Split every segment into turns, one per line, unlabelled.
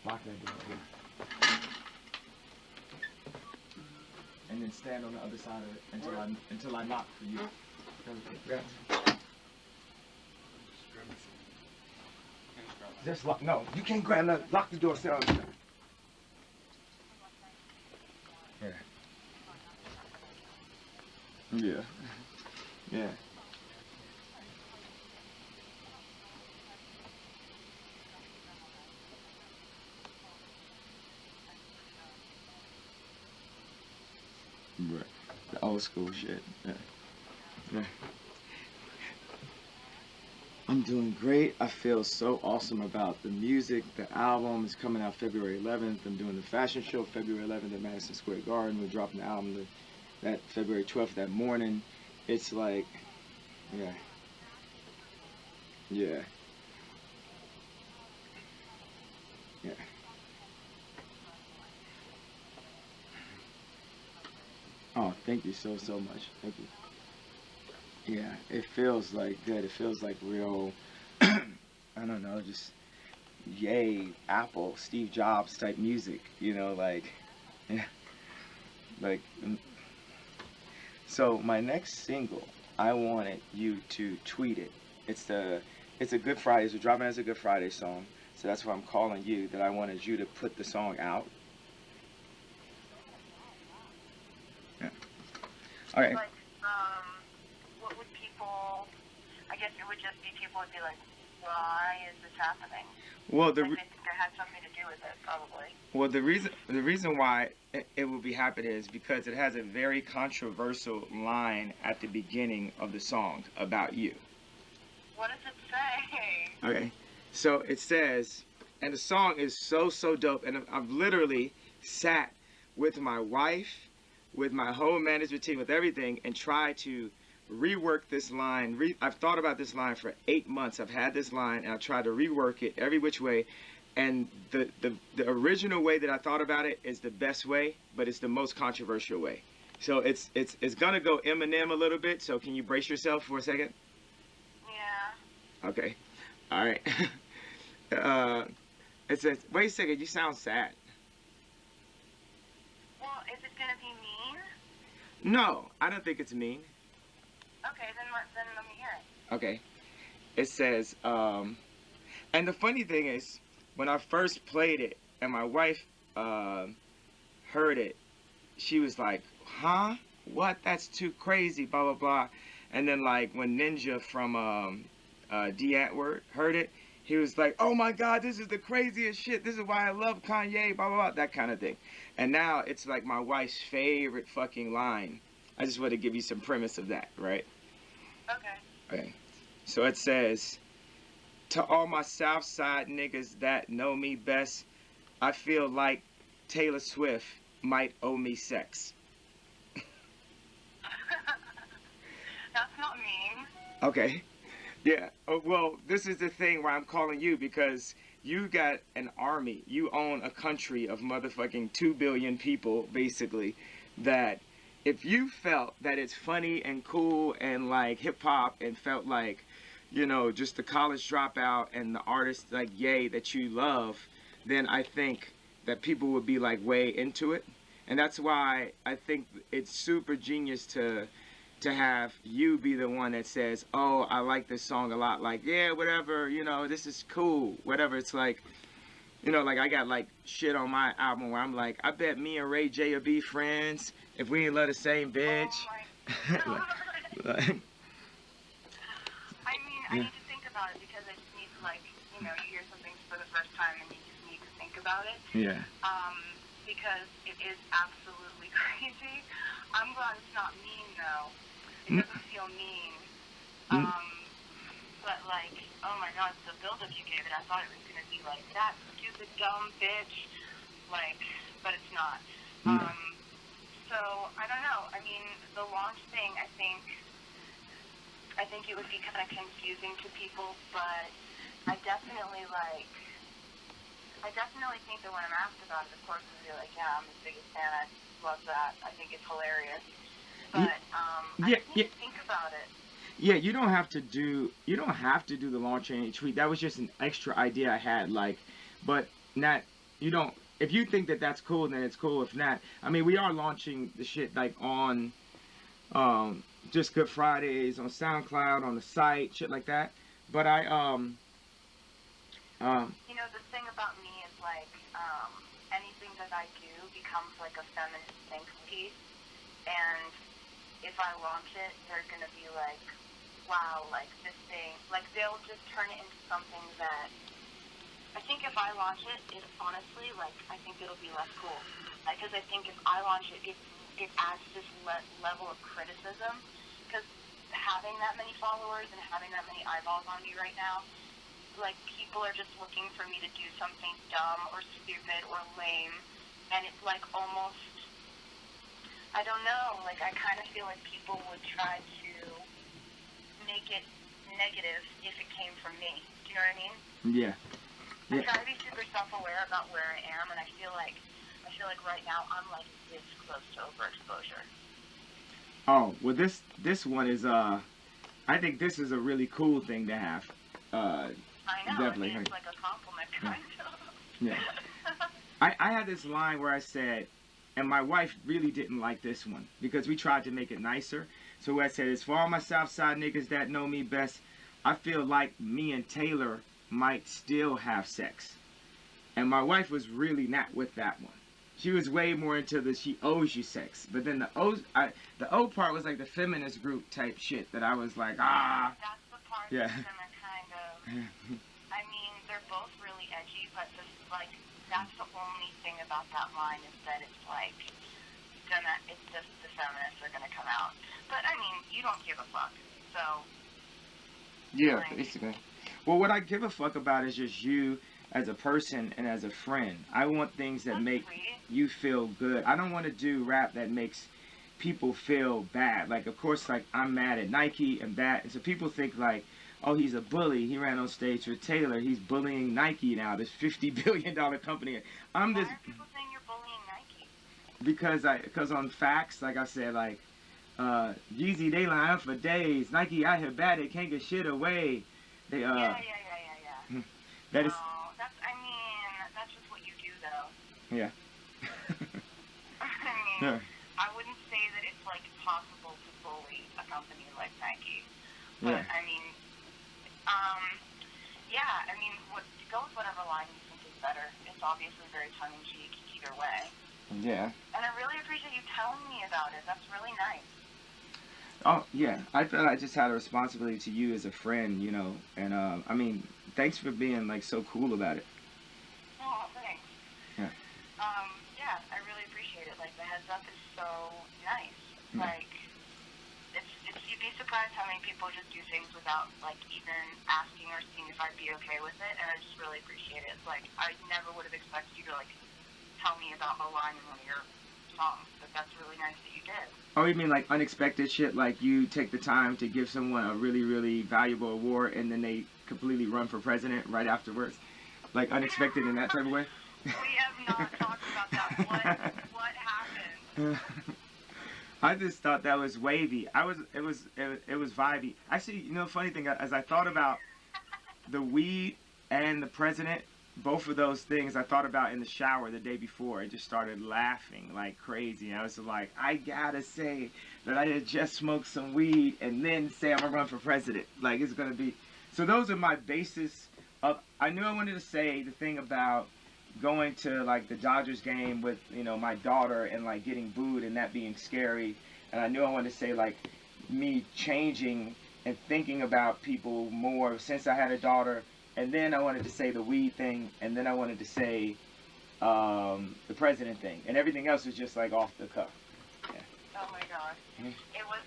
Lock that door here. And then stand on the other side of it until I knock for you. Okay. Just lock. No, you can't grab that. Lock the door. Sit on the side. Yeah. Yeah. Yeah. Right. The old school shit. Yeah. Yeah. I'm doing great. I feel so awesome about the music. The album is coming out February 11th. I'm doing the fashion show February 11th at Madison Square Garden. We're dropping the album that February 12th that morning. It's like, yeah, yeah, yeah. Oh, thank you so much. Thank you. Yeah, it feels like good. It feels like real. I don't know, just yay, Apple, Steve Jobs type music. You know, like, yeah, like. So my next single, I wanted you to tweet it. It's a Good Friday. We're dropping as a Good Friday song. So that's why I'm calling you. That I wanted you to put the song out. Yeah. All right.
Like, what would people? I guess it would just be people would be like, why is this happening?
Well,
Like they think it had something to do with it, probably.
well, the reason why it will be happening is because it has a very controversial line at the beginning of the song about you.
What does it say?
Okay, so it says, and the song is so dope, and I've literally sat with my wife, with my whole management team, with everything, and tried to rework this line. I've thought about this line for 8 months. I've had this line, and I've tried to rework it every which way. And the original way that I thought about it is the best way, but it's the most controversial way. So it's gonna go Eminem a little bit. So can you brace yourself for a second?
Yeah.
Okay. All right. It says, wait a second. You sound sad.
Well, is it gonna be mean?
No, I don't think it's mean.
Okay, then let me hear it.
Okay. It says, and the funny thing is, when I first played it and my wife heard it, she was like, huh? What? That's too crazy, blah, blah, blah. And then, like, when Ninja from D. Antwoord heard it, he was like, oh my God, this is the craziest shit. This is why I love Kanye, blah, blah, blah, that kind of thing. And now it's like my wife's favorite fucking line. I just want to give you some premise of that, right?
Okay.
Okay. So it says, to all my South Side niggas that know me best, I feel like Taylor Swift might owe me sex.
That's not mean.
Okay. Yeah. Oh, well, this is the thing where I'm calling you because you got an army. You own a country of motherfucking 2 billion people, basically, that if you felt that it's funny and cool and like hip hop and felt like, you know, just the college dropout and the artist like Ye that you love, then I think that people would be like way into it. And that's why I think it's super genius to have you be the one that says, oh, I like this song a lot, like, yeah, whatever, you know, this is cool, whatever. It's like, you know, like I got like shit on my album where I'm like, I bet me and Ray J will be friends if we ain't love the same bitch.
Oh my God.
Like,
I mean, I need to think about it because I just need to, like, you know, you hear something for the first time and you just need to think about it.
yeah.
Because it is absolutely crazy. I'm glad it's not mean, though. It doesn't feel mean. But, like, oh my God, the build-up you gave it, I thought it was going to be like, that stupid, dumb bitch. Like, but it's not. So, I don't know. I mean, the launch thing, I think it would be kind of confusing to people, but I definitely think that when I'm asked about it, of course, I'll be like, yeah, I'm the biggest fan. I love that. I think it's hilarious. But I just need to think about it.
Yeah, you don't have to do the launch and tweet. That was just an extra idea I had, like, but not you don't. If you think that that's cool, then it's cool. If not, I mean, we are launching the shit like on just Good Fridays on SoundCloud on the site, shit like that. But
You know, the thing about me is like anything that I do becomes like a feminist think piece, and if I launch it, they're gonna be like, wow, like this thing, like they'll just turn it into something that I think if I launch it, it's honestly like I think it'll be less cool, because I think if I launch it, it adds this level of criticism, because having that many followers and having that many eyeballs on me right now, like people are just looking for me to do something dumb or stupid or lame, and it's like almost, I don't know, like I kind of feel like people would try to make it negative if it came from me. Do you know what I mean?
yeah.
I try to be super self-aware about where I am, and I feel like right now I'm like this close to overexposure.
Oh well, this one is I think this is a really cool thing to have.
I know.
Definitely.
I mean, it's like a compliment, kind of.
Yeah. I had this line where I said, and my wife really didn't like this one because we tried to make it nicer. So what I said is, for all my Southside niggas that know me best, I feel like me and Taylor might still have sex. And my wife was really not with that one. She was way more into the she owes you sex. But then the O part was like the feminist group type shit that I was like, ah.
That's the part
yeah.
that's gonna kind of, I mean, they're both really edgy, but this, like, that's the only thing about that line is that it's like, it's just the feminists are gonna come out. But I mean, you don't give a fuck, so.
Yeah, like, basically. Well, what I give a fuck about is just you as a person and as a friend. I want things that make you feel good. I don't want to do rap that makes people feel bad. Like, of course, like, I'm mad at Nike and bad. And so people think, like, oh, he's a bully. He ran on stage with Taylor. He's bullying Nike now, this $50 billion company. I'm
Why
this.
Why are people saying you're bullying Nike?
Because on facts, like I said, like, Yeezy, they line up for days. Nike out here bad. They can't get shit away. They,
yeah.
That is.
That's, I mean, that's just what you do, though.
Yeah.
I mean, yeah. I wouldn't say that it's, like, possible to bully a company like Nike. But, yeah. I mean, yeah, I mean, go with whatever line you think is better. It's obviously very tongue-in-cheek either way.
Yeah.
And I really appreciate you telling me about it. That's really nice.
Oh, yeah. I felt I just had a responsibility to you as a friend, you know. And, I mean, thanks for being, like, so cool about it.
Oh, thanks.
Yeah.
Yeah, I really appreciate it. Like, the heads up is so nice. Yeah. Like, you'd be surprised how many people just do things without, like, even asking or seeing if I'd be okay with it. And I just really appreciate it. It's like, I never would have expected you to, like, tell me about a line in one of your songs, but that's really nice that you did.
Oh, you mean like unexpected shit, like you take the time to give someone a really, really valuable award and then they completely run for president right afterwards? Like unexpected in that type of way?
We have not talked about that. What happened?
I just thought that was wavy. It was vibey. Actually, you know, funny thing, as I thought about the weed and the president, both of those things I thought about in the shower the day before. I just started laughing like crazy. I was like, I gotta say that I had just smoked some weed and then say I'm gonna run for president. Like, it's gonna be. So those are my basis of. I knew I wanted to say the thing about going to like the Dodgers game with, you know, my daughter and like getting booed and that being scary. And I knew I wanted to say like me changing and thinking about people more since I had a daughter. And then I wanted to say the weed thing, and then I wanted to say the president thing, and everything else was just like off the cuff. Yeah.
Oh my gosh, it was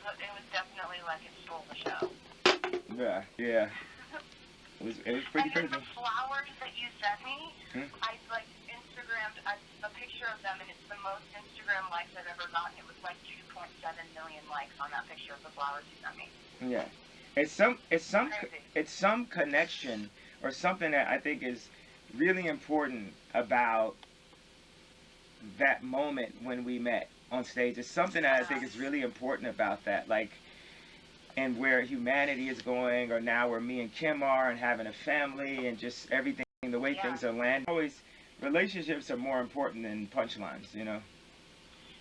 definitely like it stole the show.
Yeah. It was pretty crazy.
And then the flowers that you sent me, I like Instagrammed a picture of them, and it's the most Instagram likes I've ever gotten. It was like 2.7 million likes on that picture of the flowers you sent me.
Yeah, it's some connection. Or something that I think is really important about that moment when we met on stage. It's something that I think is really important about that. Like, and where humanity is going, or now where me and Kim are and having a family and just everything, the way things are landing. Always relationships are more important than punchlines, you know?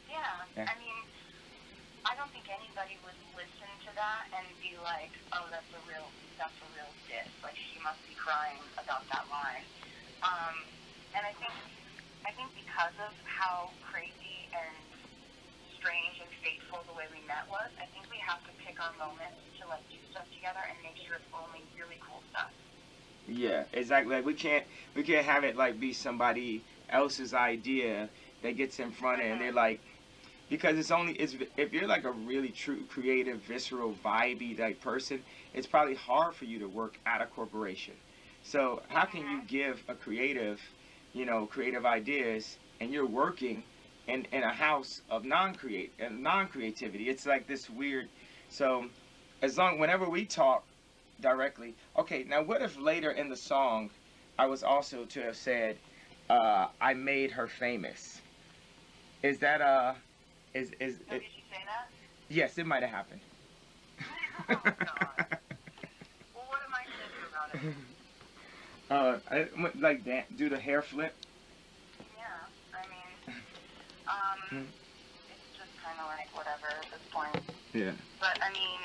Yeah,
Yeah.
I mean, I don't think anybody would listen to that and be like, "Oh, that's a real diss. Like she must be crying about that line." Um, and I think because of how crazy and strange and fateful the way we met was, I think we have to pick our moments to like do stuff together and make sure it's only really cool stuff.
Yeah, exactly. Like we can't have it like be somebody else's idea that gets in front of it and they're
Mhm.
like, because it's if you're like a really true creative, visceral, vibey like person, it's probably hard for you to work at a corporation. So how can you
Mhm.
give a creative, creative ideas, and you're working in a house of non creativity? It's like this weird. So whenever we talk directly, okay. Now what if later in the song, I was also to have said, I made her famous. Is that is
Oh,
it?
did you say that?
Yes, it might have happened.
Oh my god. Well, what am I gonna do about it?
Like that, do the hair flip.
Yeah, I mean, um,
Mm.
it's just kind of like whatever at this point.
Yeah.
But I mean,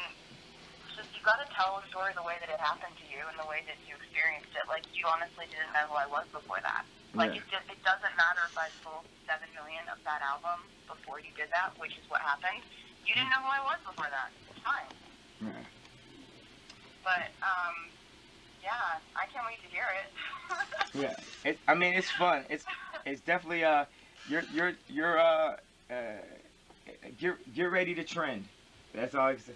it's just you got to tell the story the way that it happened to you and the way that you experienced it. Like you honestly didn't know who I was before that. Like
Yeah.
it doesn't matter if I sold 7 million of that album before you did that, which is what happened. You didn't know who I was before that. It's fine.
Yeah.
But yeah, I can't wait to hear it.
Yeah. I mean, it's fun. It's definitely you're uh get ready to trend. That's all I can say.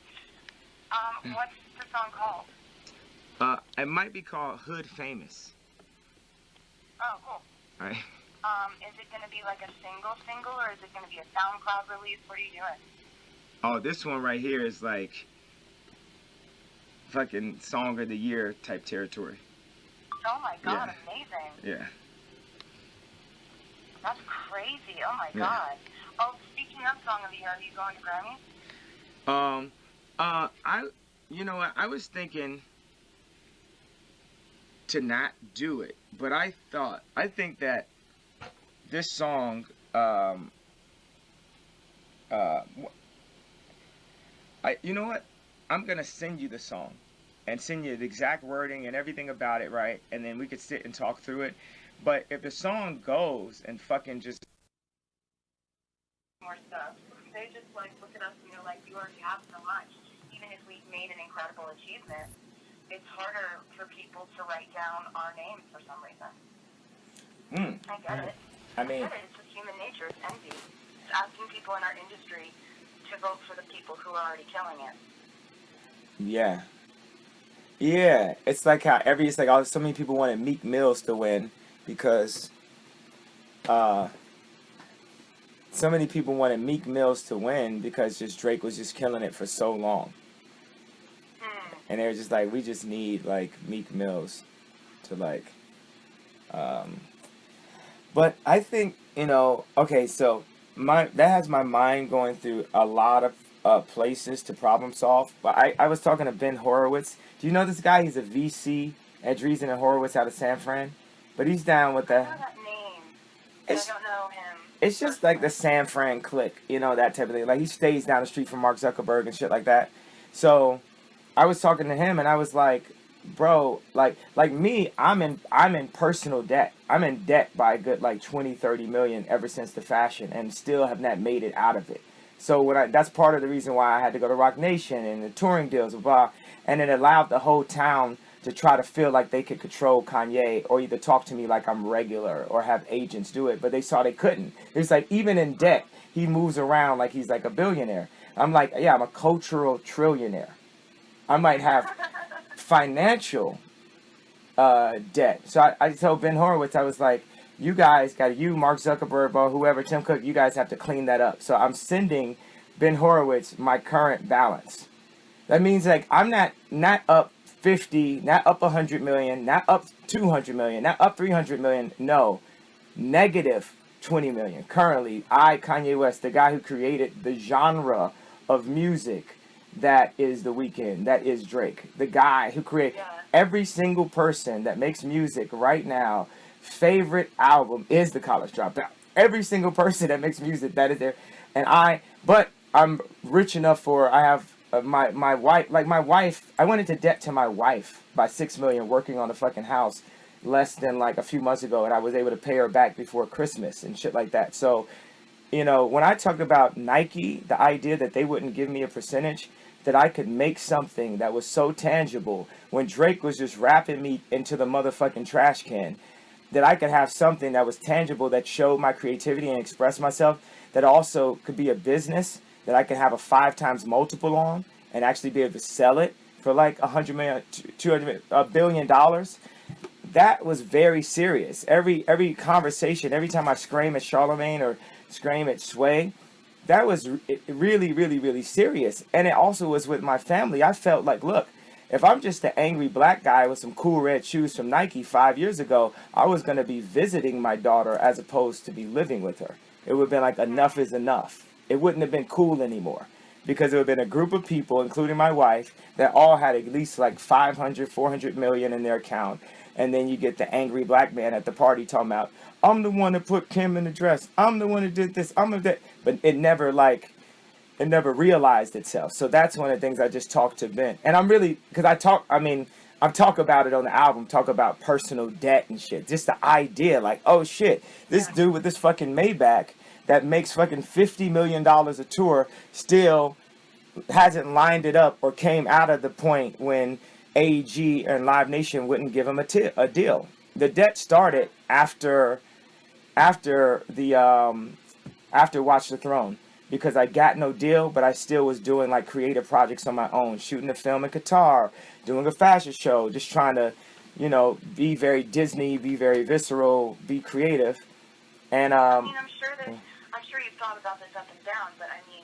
What's the song called?
It might be called Hood Famous.
Oh, cool.
All right.
Is it going to be like a single, or is it going to be a SoundCloud release? What are you doing?
Oh, this one right here is like fucking song of the year type territory.
Oh my god,
Yeah.
amazing.
Yeah.
That's crazy. Oh my
Yeah.
god. Oh, speaking of song of the year, are you going to Grammy?
Um. I. You know what? I was thinking to not do it, but I think that this song. Uh. You know what? I'm gonna send you the song, and send you the exact wording and everything about it, right? And then we could sit and talk through it. But if the song goes and fucking just
More stuff. They just like look at us and they're like, you already have so much. Even if we've made an incredible achievement, it's harder for people to write down our names for some reason. I get it.
I
I
mean,
get it. It's just human nature. It's envy. It's asking people in our industry to vote for the people who are already killing it.
Yeah. Yeah. It's like how it's like so many people wanted Meek Mills to win because uh so many people wanted Meek Mills to win because just Drake was just killing it for so long. And they were just like, we just need like Meek Mills to like um but I think, okay, so that has my mind going through a lot of places to problem solve. But I was talking to Ben Horowitz. Do you know this guy? He's a VC at Dreesen and Horowitz out of San Fran. But he's down with
I
the.
know that name, but I
It's
don't know him.
it's just like the
Personally.
San Fran clique, that type of thing. Like he stays down the street from Mark Zuckerberg and shit like that. So I was talking to him and I was like, bro, like me, I'm in personal debt. I'm in debt by a good like 20-30 million ever since the fashion and still have not made it out of it. So that's part of the reason why I had to go to Rock Nation and the touring deals, blah, and it allowed the whole town to try to feel like they could control Kanye or either talk to me like I'm regular or have agents do it, but they saw they couldn't. It's like even in debt, he moves around like he's like a billionaire. I'm like, yeah, I'm a cultural trillionaire. I might have financial debt. So I told Ben Horowitz, I was like, you guys Mark Zuckerberg, or whoever, Tim Cook, you guys have to clean that up. So I'm sending Ben Horowitz my current balance. That means like I'm not up 50, not up 100 million, not up 200 million, not up 300 million. No, negative 20 million. Currently, Kanye West, the guy who created the genre of music that is The Weeknd, that is Drake, the guy who created
Yeah.
every single person that makes music right now favorite album is The College Dropout. Every single person that makes music, that is there. But I'm rich enough I have my wife, I went into debt to my wife by $6 million working on the fucking house less than like a few months ago, and I was able to pay her back before Christmas and shit like that. So, when I talk about Nike, the idea that they wouldn't give me a percentage, that I could make something that was so tangible when Drake was just rapping me into the motherfucking trash can, that I could have something that was tangible that showed my creativity and express myself, that also could be a business that I could have a 5 times multiple on and actually be able to sell it for like $100 million, $200 billion. That was very serious. Every conversation, every time I scream at Charlemagne or scream at Sway, that was really, really, really serious. And it also was with my family. I felt like, look, if I'm just an angry black guy with some cool red shoes from Nike 5 years ago, I was going to be visiting my daughter as opposed to be living with her. It would have been like enough is enough. It wouldn't have been cool anymore, because it would have been a group of people, including my wife, that all had at least like 500, 400 million in their account. And then you get the angry black man at the party talking about, I'm the one that put Kim in the dress. I'm the one that did this. I'm the that. But it never realized itself. So that's one of the things I just talked to Ben. And I'm really, because I talk about it on the album, talk about personal debt and shit. Just the idea, like, oh shit, this dude with this fucking Maybach that makes fucking $50 million a tour still hasn't lined it up or came out of the point when AEG and Live Nation wouldn't give him a deal. The debt started after Watch the Throne, because I got no deal, but I still was doing like creative projects on my own, shooting a film in Qatar, doing a fashion show, just trying to, be very Disney, be very visceral, be creative. And
I mean, I'm sure you've thought about this up and down, but I mean,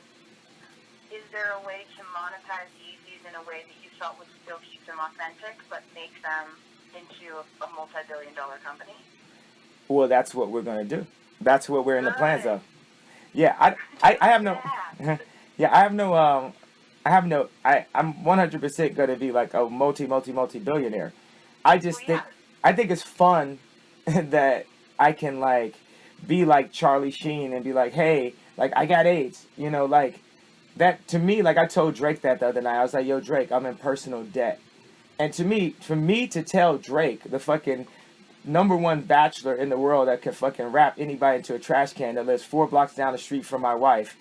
is there a way to monetize Yeezys in a way that you felt would still keep them authentic, but make them into a multi-billion-dollar company?
Well, that's what we're gonna do. That's what we're in the plans of. Yeah, I have no. Yeah, I'm 100% gonna be like a multi billionaire. I think it's fun that I can like be like Charlie Sheen and be like, hey, like I got AIDS, like that. To me, like I told Drake that the other night. I was like, yo, Drake, I'm in personal debt. And for me to tell Drake, the fucking #1 bachelor in the world that can fucking rap anybody into a trash can, that lives 4 blocks down the street from my wife,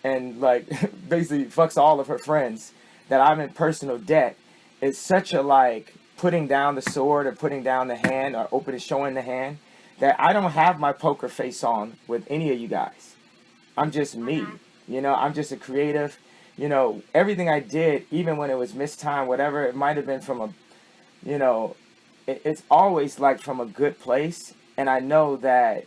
and like basically fucks all of her friends, that I'm in personal debt, is such a like putting down the sword or putting down the hand or showing the hand, that I don't have my poker face on with any of you guys. I'm just me. I'm just a creative. Everything I did, even when it was mistimed, whatever, it might have been from it's always like from a good place. And I know that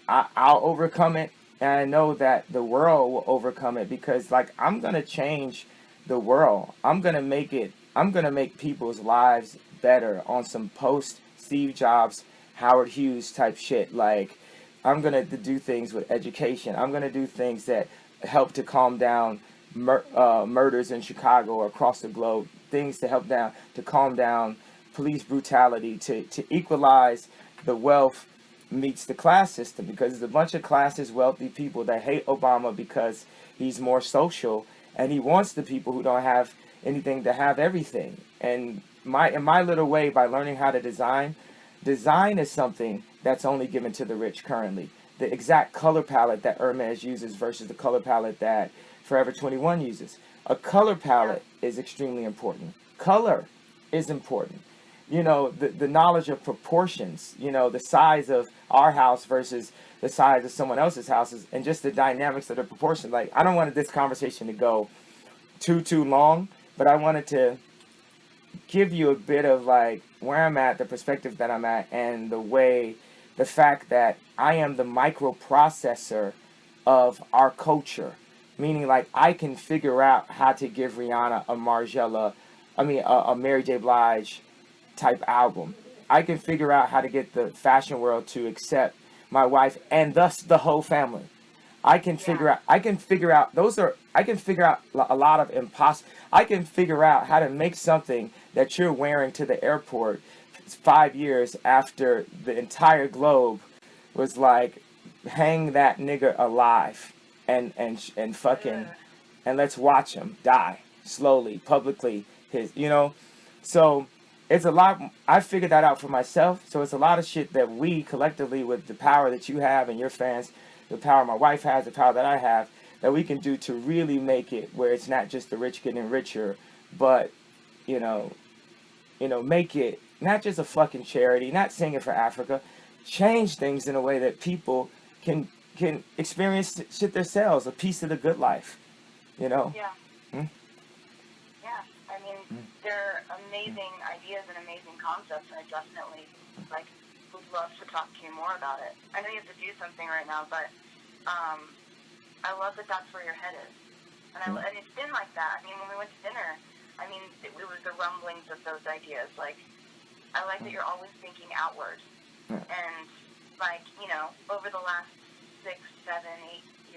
I'll overcome it. And I know that the world will overcome it, because like I'm going to change the world. I'm going to make people's lives better on some post Steve Jobs, Howard Hughes type shit. Like I'm going to do things with education. I'm going to do things that help to calm down murders in Chicago or across the globe, things to help to calm down police brutality, to equalize the wealth meets the class system, because there's a bunch of classes, wealthy people that hate Obama because he's more social, and he wants the people who don't have anything to have everything. And in my little way, by learning how to design is something that's only given to the rich currently. The exact color palette that Hermes uses versus the color palette that Forever 21 uses. A color palette is extremely important. Color is important. The knowledge of proportions, the size of our house versus the size of someone else's houses, and just the dynamics of the proportion. Like, I don't want this conversation to go too long, but I wanted to give you a bit of like where I'm at, the perspective that I'm at, and the fact that I am the microprocessor of our culture. Meaning, like, I can figure out how to give Rihanna a Mary J. Blige type album. I can figure out how to get the fashion world to accept my wife and thus the whole family. I can figure out a lot of I can figure out how to make something that you're wearing to the airport 5 years after the entire globe was like, hang that nigga alive and fucking, and let's watch him die slowly, publicly. So it's a lot. I figured that out for myself. So it's a lot of shit that we collectively, with the power that you have and your fans, the power my wife has, the power that I have, that we can do to really make it where it's not just the rich getting richer, but you know, make it not just a fucking charity, not singing for Africa, change things in a way that people can experience shit themselves, a piece of the good life,
Yeah.
Hmm?
Yeah. I mean, they're amazing ideas and amazing concepts, and I definitely would love to talk to you more about it. I know you have to do something right now, but I love that that's where your head is, and it's been like that. I mean, when we went to dinner, I mean, it was the rumblings of those ideas. Like, I like that you're always thinking outward, and over the last 6, 7,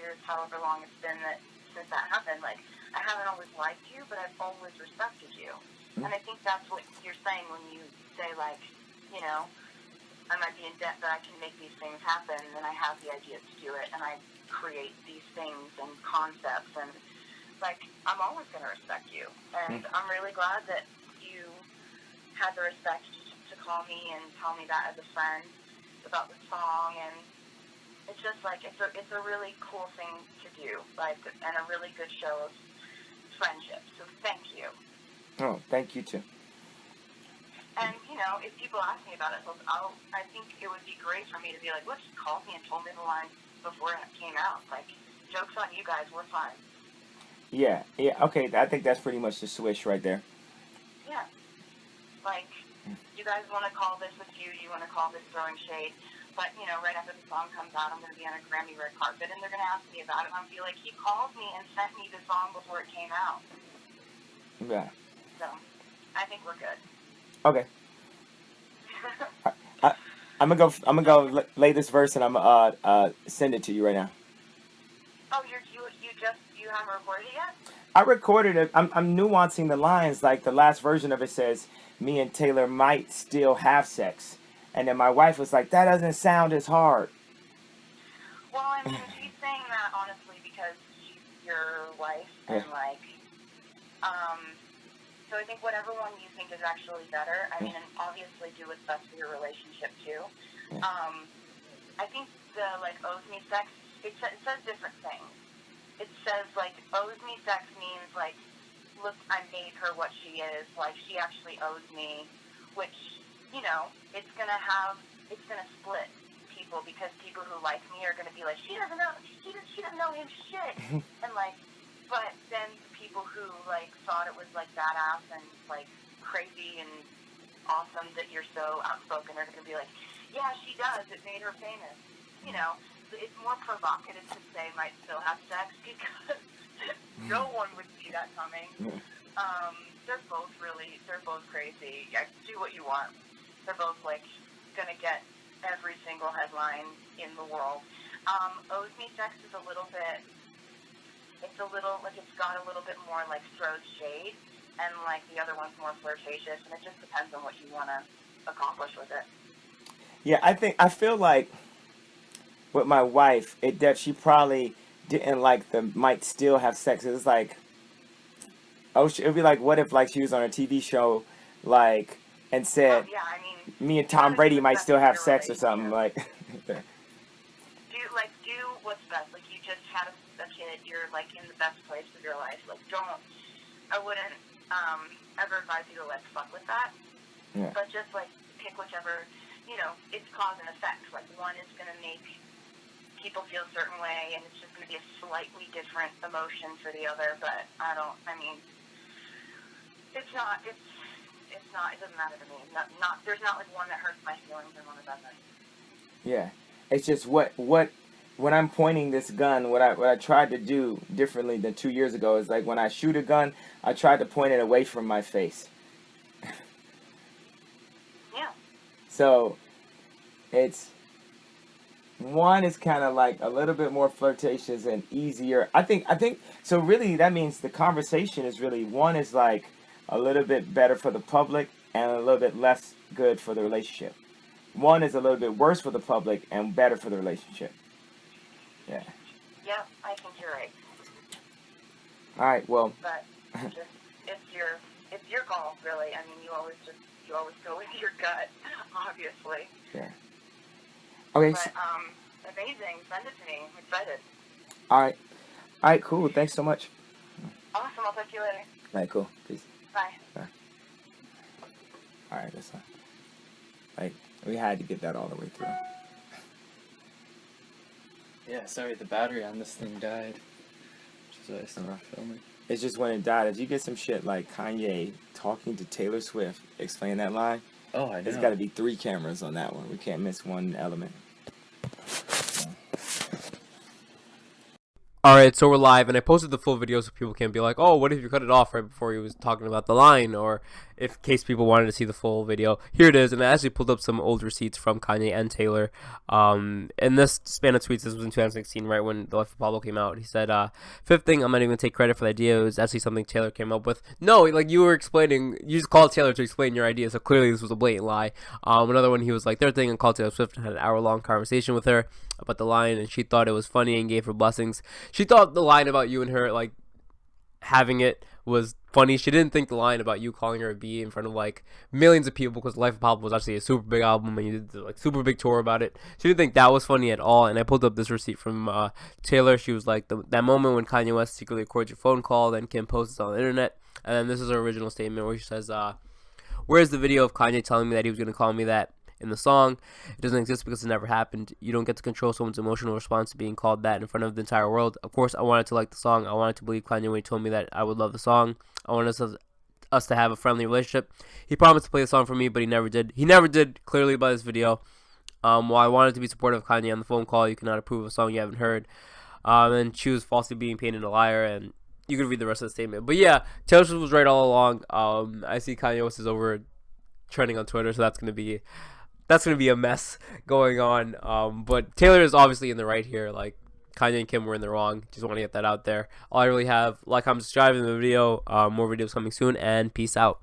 8 years, however long it's been since that happened, like, I haven't always liked you, but I've always respected you. And I think that's what you're saying when you say, like, I might be in debt, but I can make these things happen, and I have the ideas to do it, and I create these things and concepts, and, like, I'm always going to respect you. And I'm really glad that you had the respect to call me and tell me that as a friend about the song, and it's just, like, it's a really cool thing to do, like, and a really good show of friendship. So thank you.
Oh, thank you too.
And, if people ask me about it, I think it would be great for me to be like, look, he called me and told me the line before it came out. Like, joke's on you guys, we're fine.
Yeah, okay, I think that's pretty much the swish right there.
Yeah. Like, you guys want to call this a feud, you want to call this throwing shade, but, right after the song comes out, I'm going to be on a Grammy red carpet, and they're going to ask me about it, and I'll be like, he called me and sent me the song before it came out.
Yeah.
So, I think we're good.
Okay. I'm gonna go lay this verse, and I'm gonna send it to you right now.
Oh, you haven't recorded it yet?
I recorded it. I'm nuancing the lines. Like, the last version of it says, "Me and Taylor might still have sex," and then my wife was like, "That doesn't sound as hard."
Well, I mean, she's saying that honestly because she's your wife, and so I think whatever one you think is actually better. I mean, and obviously do what's best for your relationship too. I think the owes me sex. It says different things. It says owes me sex means look, I made her what she is. Like, she actually owes me, which it's gonna split people, because people who like me are gonna be like, she doesn't know his shit, and but then people who thought it was badass and crazy and awesome that you're so outspoken are gonna be like, yeah, she does. It made her famous. It's more provocative to say might still have sex, because no one would see that coming. They're both crazy. Yeah, do what you want. They're both gonna get every single headline in the world. Owes me sex is a little bit. It's got a little bit more throws shade, and the other one's more flirtatious, and it just depends on what you want to accomplish with it.
Yeah, I feel like with my wife, she probably didn't like the might still have sex. It was like, it'd be like, what if she was on a TV show, and said,
yeah, I mean,
me and Tom Brady might still have sex or something
do what's best. You just had a kid. You're in the best place of your life. I wouldn't ever advise you to fuck with that.
Yeah.
But just pick whichever. It's cause and effect. One is gonna make people feel a certain way, and it's just gonna be a slightly different emotion for the other. But it's not. It doesn't matter to me. There's not one that hurts my feelings and one that doesn't.
Yeah, it's just when I'm pointing this gun, what I tried to do differently than 2 years ago is when I shoot a gun, I tried to point it away from my face.
Yeah.
So one is kind of a little bit more flirtatious and easier. I think so. Really, that means the conversation is really, one is a little bit better for the public and a little bit less good for the relationship. One is a little bit worse for the public and better for the relationship. Yeah.
Yep, I think you're right.
All right. Well.
But just it's your call, really. I mean, you always go with your gut, obviously.
Yeah. Okay.
But amazing. Send it to me. I'm excited.
All right. All right. Cool. Thanks so much.
Awesome. I'll talk to you later.
All right. Cool. Peace.
Bye.
Bye. All right. That's fine. Like, we had to get that all the way through.
Yeah, sorry, the battery on this thing died. Which is why I stopped filming.
It's just when it died. If you get some shit like Kanye talking to Taylor Swift, explain that line.
Oh, I know.
There's got to be 3 cameras on that one. We can't miss one element.
Alright, so we're live, and I posted the full video so people can be like, oh, what if you cut it off right before he was talking about the line, or if in case people wanted to see the full video. Here it is, and I actually pulled up some old receipts from Kanye and Taylor. In this span of tweets, this was in 2016, right when The Life of Pablo came out. He said, fifth thing, I'm not even going to take credit for the idea. It was actually something Taylor came up with. No, like you were explaining, you just called Taylor to explain your idea, so clearly this was a blatant lie. Another one, he was like, third thing, I called Taylor Swift and had an hour-long conversation with her about the line, and she thought it was funny and gave her blessings. She thought the line about you and her, like, having it was funny. She didn't think the line about you calling her a B in front of, like, millions of people, because Life of Pablo was actually a super big album, and you did the, like, super big tour about it. She didn't think that was funny at all, and I pulled up this receipt from Taylor. She was like, that moment when Kanye West secretly records your phone call, then Kim posts it on the internet, and then this is her original statement where she says, where's the video of Kanye telling me that he was going to call me that in the song? It doesn't exist because it never happened. You don't get to control someone's emotional response to being called that in front of the entire world. Of course, I wanted to like the song. I wanted to believe Kanye when he told me that I would love the song. I wanted us to have a friendly relationship. He promised to play the song for me, but he never did. He never did, clearly by this video. While I wanted to be supportive of Kanye on the phone call, you cannot approve of a song you haven't heard. And she was falsely being painted a liar, and you could read the rest of the statement. But yeah, Taylor Swift was right all along. I see Kanye West is over trending on Twitter, so that's gonna be a mess going on. But Taylor is obviously in the right here. Like, Kanye and Kim were in the wrong. Just want to get that out there. All I really have, like, comment, subscribe in the video. More videos coming soon, and peace out.